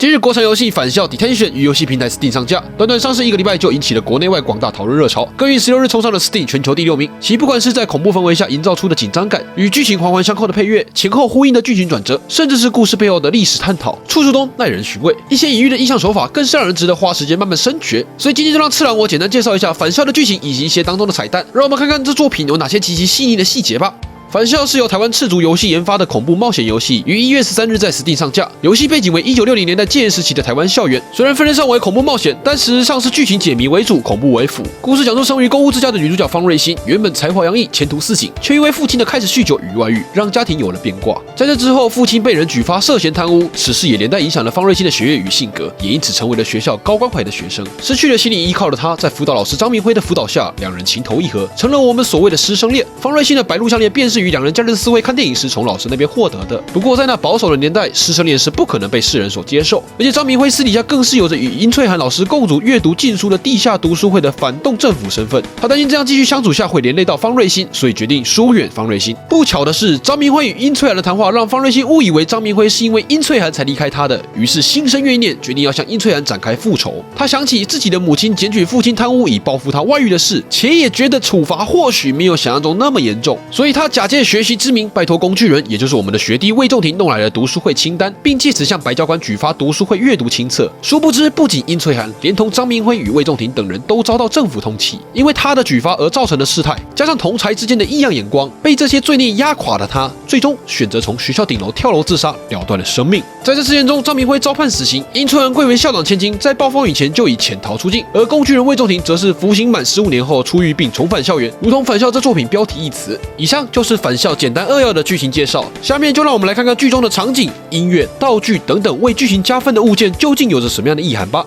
今日国产游戏《返校 Detention》于游戏平台 Steam 上架，短短上市1个礼拜就引起了国内外广大讨论热潮，更于16日冲上了 Steam 全球第6名。其不管是在恐怖氛围下营造出的紧张感，与剧情环环相扣的配乐，前后呼应的剧情转折，甚至是故事背后的历史探讨，处处都耐人寻味。一些隐喻的意象手法，更是让人值得花时间慢慢深掘。所以今天就让次郎我简单介绍一下《返校》的剧情以及一些当中的彩蛋，让我们看看这作品有哪些极其细腻的细节吧。返校是由台湾赤足游戏研发的恐怖冒险游戏，于1月13日在 Steam 上架。游戏背景为1960年代戒严时期的台湾校园，虽然分类上为恐怖冒险，但事实上是剧情解谜为主，恐怖为辅。故事讲述生于公务之家的女主角方瑞欣，原本才华洋溢，前途似锦，却因为父亲的开始酗酒与外遇，让家庭有了变卦。在这之后，父亲被人举发涉嫌贪污，此事也连带影响了方瑞欣的学业与性格，也因此成为了学校高关怀的学生。失去了心理依靠的她，在辅导老师张明辉的辅导下，两人情投意合，成了我们所谓的师生恋。方瑞欣的白鹿项链便是与两人家人思维看电影时从老师那边获得的。不过在那保守的年代，师生恋是不可能被世人所接受，而且张明辉私底下更是有着与殷翠涵老师共组阅读禁书的地下读书会的反动政府身份。他担心这样继续相处下会连累到方瑞欣，所以决定疏远方瑞欣。不巧的是，张明辉与殷翠涵的谈话让方瑞欣误以为张明辉是因为殷翠涵才离开他的，于是心生怨念，决定要向殷翠涵展开复仇。他想起自己的母亲检举父亲贪污以报复他外遇的事，且也觉得处罚或许没有想象中那么严重，所以他假借学习之名，拜托工具人，也就是我们的学弟魏仲廷弄来了读书会清单，并借此向白教官举发读书会阅读清册。殊不知，不仅殷翠涵，连同张明辉与魏仲廷等人都遭到政府通缉，因为他的举发而造成的事态，加上同侪之间的异样眼光，被这些罪孽压垮的他，最终选择从学校顶楼跳楼自杀，了断了生命。在这事件中，张明辉遭判死刑，殷翠涵贵为校长千金，在暴风雨前就已潜逃出境，而工具人魏仲廷则是服刑满15年后出狱并重返校园，如同《返校》这作品标题一词。以上就是《返校》简单扼要的剧情介绍，下面就让我们来看看剧中的场景、音乐、道具等等为剧情加分的物件究竟有着什么样的意涵吧。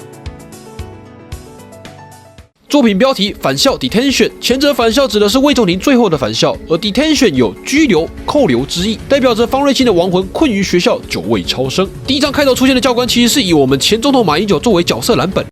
作品标题返校 Detention， 前者返校指的是魏仲廷最后的返校，而 Detention 有拘留、扣留之意，代表着方瑞欣的亡魂困于学校，久未超生。第一章开头出现的教官其实是以我们前总统马英九作为角色蓝本。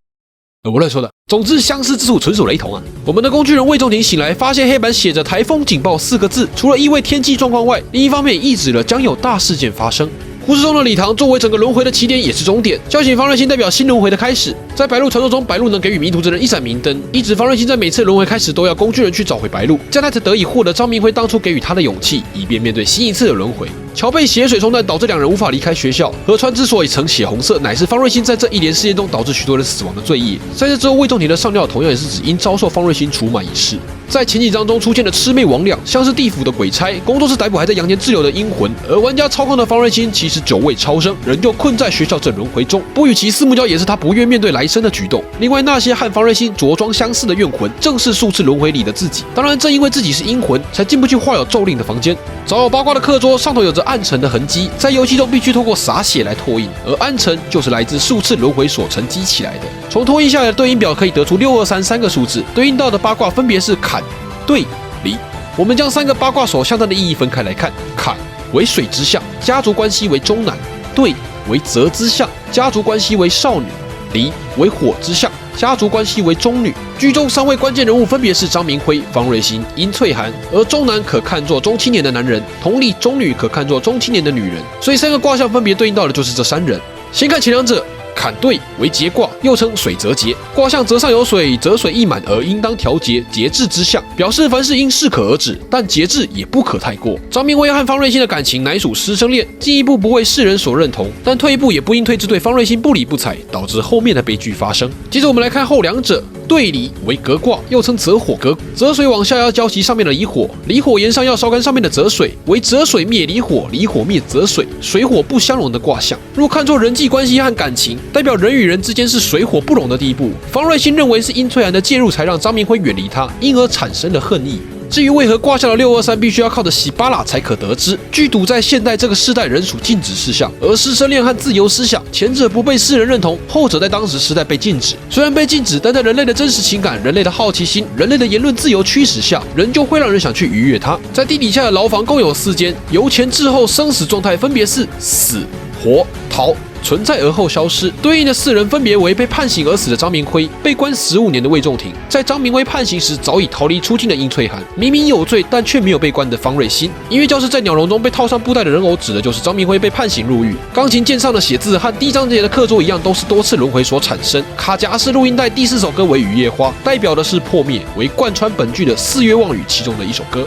我乱说的，总之相似之处纯属雷同啊！我们的工具人魏仲廷醒来，发现黑板写着台风警报4个字，除了意味天气状况外，另一方面也意指了将有大事件发生。故事中的礼堂作为整个轮回的起点，也是终点。叫醒方瑞欣代表新轮回的开始。在白鹿传说中，白鹿能给予迷途之人一盏明灯，一直方瑞欣在每次轮回开始都要工具人去找回白鹿，这样他才得以获得张明辉当初给予他的勇气，以便面对新一次的轮回。桥被血水冲淡，导致两人无法离开学校。河川之所以呈血红色，乃是方瑞欣在这一连事件中导致许多人死亡的罪业。在这之后，魏仲廷的上吊同样也是指因遭受方瑞欣处满一事。在前几章中出现的魑魅魍魉，像是地府的鬼差，工作是逮捕还在阳间滞留的阴魂，而玩家操控的方瑞欣其实久未超生，仍旧困在学校这轮回中。不与其四目交也是他不愿面对来生的举动。另外，那些和方瑞欣着装相似的怨魂，正是数次轮回里的自己。当然，正因为自己是阴魂，才进不去画有咒令的房间。早有八卦的课桌上头有着暗沉的痕迹，在游戏中必须透过洒血来拓印，而暗沉就是来自数次轮回所沉积起来的。从拓印下来的对应表可以得出623三个数字，对应到的八卦分别是坎、兑、离。我们将3个八卦所象征的意义分开来看：坎为水之象，家族关系为中男；兑为泽之象，家族关系为少女；离为火之象，家族关系为中女。剧中3位关键人物分别是张明辉、方瑞欣、殷翠涵，而中男可看作中青年的男人，同理中女可看作中青年的女人，所以3个卦象分别对应到的就是这3人。先看前两者。坎兑为节卦，又称水泽节，卦象泽上有水，泽水溢满而应当调节，节制之象，表示凡事应适可而止，但节制也不可太过。张明辉和方瑞欣的感情乃属师生恋，进一步不为世人所认同，但退一步也不应退至对方瑞欣不理不睬，导致后面的悲剧发生。接着我们来看后两者。兑离为革卦，又称泽火革，泽水往下要浇熄上面的离火，离火沿上要烧干上面的泽水，为泽水灭离火，离火灭泽水，水火不相容的卦象。若看作人际关系和感情，代表人与人之间是水火不容的地步。方瑞欣认为是殷翠涵的介入才让张明辉远离他，因而产生了恨意。至于为何卦象的623必须要靠着洗巴拉才可得知，剧赌在现代这个世代仍属禁止事项，而师生恋和自由思想，前者不被世人认同，后者在当时时代被禁止。虽然被禁止，但在人类的真实情感、人类的好奇心、人类的言论自由驱使下，仍旧会让人想去逾越它。在地底下的牢房共有4间，由前至后生死状态分别是死、活、逃、存在而后消失。对应的4人分别为被判刑而死的张明辉、被关15年的魏仲廷，在张明辉判刑时早已逃离出境的殷翠涵，明明有罪但却没有被关的方瑞欣。音乐教室在鸟笼中被套上布袋的人偶，指的就是张明辉被判刑入狱。钢琴键上的写字和第一章节的课桌一样，都是多次轮回所产生。卡夹式录音带第4首歌为《雨夜花》，代表的是破灭，为贯穿本剧的4月望雨其中的一首歌。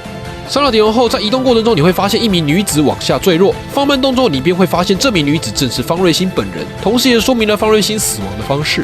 上了点后，在移动过程中，你会发现一名女子往下坠落。放慢动作，你便会发现这名女子正是方瑞欣本人，同时也说明了方瑞欣死亡的方式。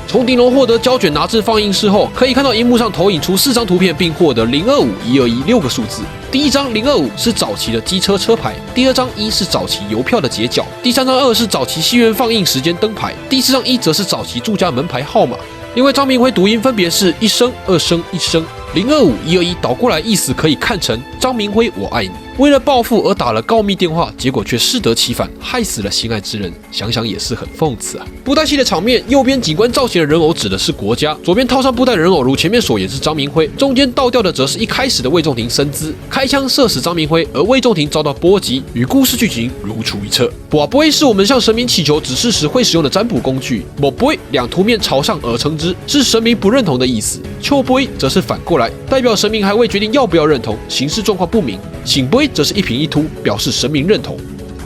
从顶楼获得胶卷拿至放映室后，可以看到荧幕上投影出4张图片，并获得025、121 6个数字。第一张025是早期的机车车牌，第2张1是早期邮票的截角，第3张2是早期戏院放映时间灯牌，第4张1则是早期住家门牌号码。因为张明辉读音分别是1声、2声、1声，025、121倒过来意思可以看成张明辉我爱你。为了报复而打了告密电话，结果却适得其反，害死了心爱之人。想想也是很讽刺啊。布袋戏的场面，右边警官造型的人偶指的是国家，左边套上布袋的人偶如前面所言是张明辉，中间倒吊的则是一开始的魏仲廷身姿，开枪射死张明辉，而魏仲廷遭到波及，与故事剧情如出一辙。卜杯是我们向神明祈求指示时会使用的占卜工具，某杯两图面朝上而称之，是神明不认同的意思。秋杯则是反过来，代表神明还未决定要不要认同，形势状况不明。醒杯则是一平一凸，表示神明认同。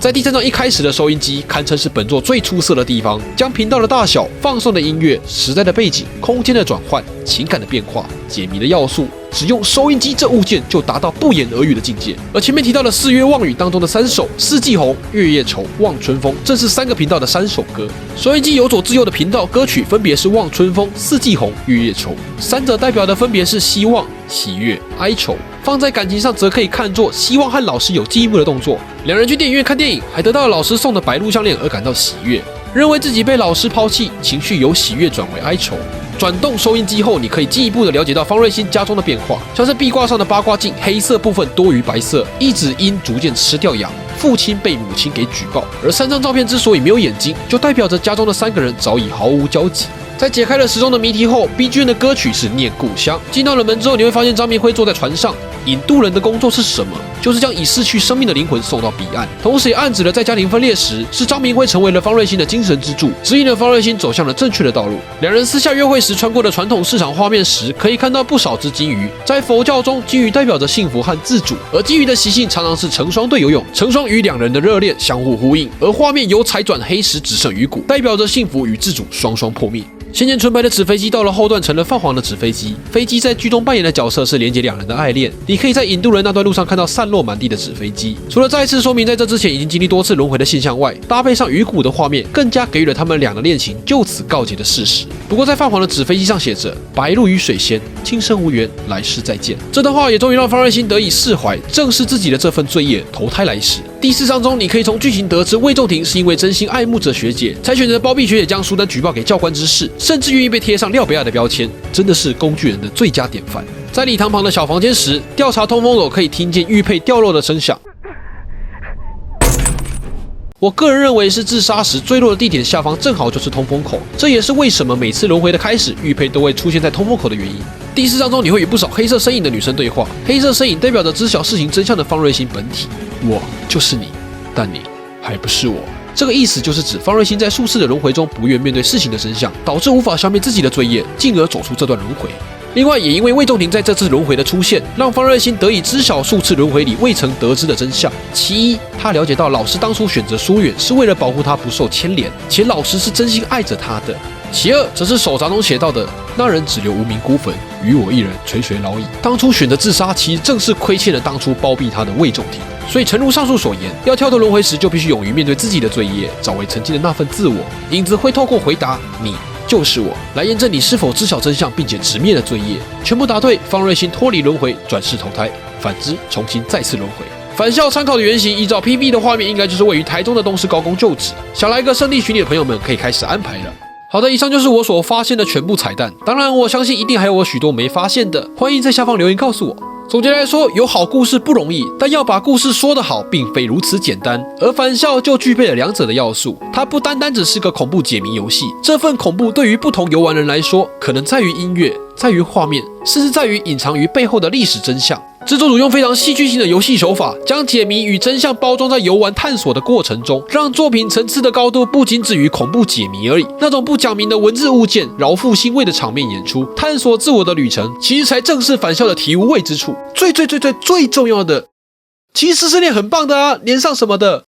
在第3章一开始的收音机，堪称是本作最出色的地方，将频道的大小、放送的音乐、时代的背景、空间的转换、情感的变化、解谜的要素，只用收音机这物件就达到不言而喻的境界。而前面提到的4月望雨当中的3首《四季红》《月夜愁》《望春风》，正是3个频道的3首歌。收音机由左至右的频道歌曲分别是《望春风》《四季红》《月夜愁》，三者代表的分别是希望、喜悦、哀愁。放在感情上，则可以看作希望和老师有进一步的动作。2人去电影院看电影，还得到了老师送的白鹿项链而感到喜悦，认为自己被老师抛弃，情绪由喜悦转为哀愁。转动收音机后，你可以进一步的了解到方瑞欣家中的变化，像是壁挂上的八卦镜黑色部分多于白色，一指因逐渐吃掉氧，父亲被母亲给举报。而3张照片之所以没有眼睛，就代表着家中的3个人早已毫无交集。在解开了时钟的谜题后 ，BGM 的歌曲是《念故乡》。进到了门之后，你会发现张明辉坐在船上，引渡人的工作是什么？就是将已逝去生命的灵魂送到彼岸，同时也暗指了在家庭分裂时，是张明辉成为了方瑞欣的精神支柱，指引了方瑞欣走向了正确的道路。2人私下约会时穿过的传统市场画面时，可以看到不少只金鱼。在佛教中，金鱼代表着幸福和自主，而金鱼的习性常常是成双对游泳，成双与2人的热恋相互呼应。而画面由彩转黑时只剩鱼骨，代表着幸福与自主双双破灭。先前纯白的纸飞机到了后段成了泛黄的纸飞机，飞机在剧中扮演的角色是连接2人的爱恋。你可以在引渡人那段路上看到散落满地的纸飞机，除了再次说明在这之前已经经历多次轮回的现象外，搭配上鱼骨的画面，更加给予了他们俩的恋情就此告结的事实。不过在泛黄的纸飞机上写着“白鹭与水仙，今生无缘，来世再见”，这段话也终于让方瑞欣得以释怀，正视自己的这份罪业，投胎来世。第4章中，你可以从剧情得知，魏仲廷是因为真心爱慕着学姐，才选择包庇学姐将书单举报给教官之事，甚至愿意被贴上廖北亚的标签，真的是工具人的最佳典范。在礼堂旁的小房间时，调查通风口可以听见玉佩掉落的声响。我个人认为是自杀时坠落的地点下方正好就是通风口，这也是为什么每次轮回的开始，玉佩都会出现在通风口的原因。第4章中，你会与不少黑色身影的女生对话，黑色身影代表着知晓事情真相的方瑞欣本体。我就是你，但你还不是我。这个意思就是指方瑞欣在数次的轮回中不愿面对事情的真相，导致无法消灭自己的罪业，进而走出这段轮回。另外，也因为魏仲廷在这次轮回的出现，让方瑞欣得以知晓数次轮回里未曾得知的真相。其一，他了解到老师当初选择疏远是为了保护他不受牵连，且老师是真心爱着他的。其二，则是手札中写到的“那人只留无名孤坟，余我一人垂垂老矣”。当初选择自杀，其实正是亏欠了当初包庇他的魏仲廷。所以，诚如上述所言，要跳脱轮回时，就必须勇于面对自己的罪业，找回曾经的那份自我。影子会透过回答“你就是我”来验证你是否知晓真相，并且直面了罪业。全部答对，方瑞欣脱离轮回，转世投胎；反之，重新再次轮回。返校参考的原型，依照 PV 的画面，应该就是位于台中的东势高工就职。想来一个圣地巡礼的朋友们，可以开始安排了。好的，以上就是我所发现的全部彩蛋。当然，我相信一定还有我许多没发现的，欢迎在下方留言告诉我。总结来说，有好故事不容易，但要把故事说得好，并非如此简单。而返校就具备了2者的要素，它不单单只是个恐怖解谜游戏，这份恐怖对于不同游玩人来说，可能在于音乐，在于画面，甚至在于隐藏于背后的历史真相。制作组用非常戏剧性的游戏手法，将解谜与真相包装在游玩探索的过程中，让作品层次的高度不仅止于恐怖解谜而已。那种不讲明的文字物件、饶富兴味的场面演出、探索自我的旅程，其实才正是返校的体无味之处。最重要的，其实师生恋很棒的啊，连上什么的。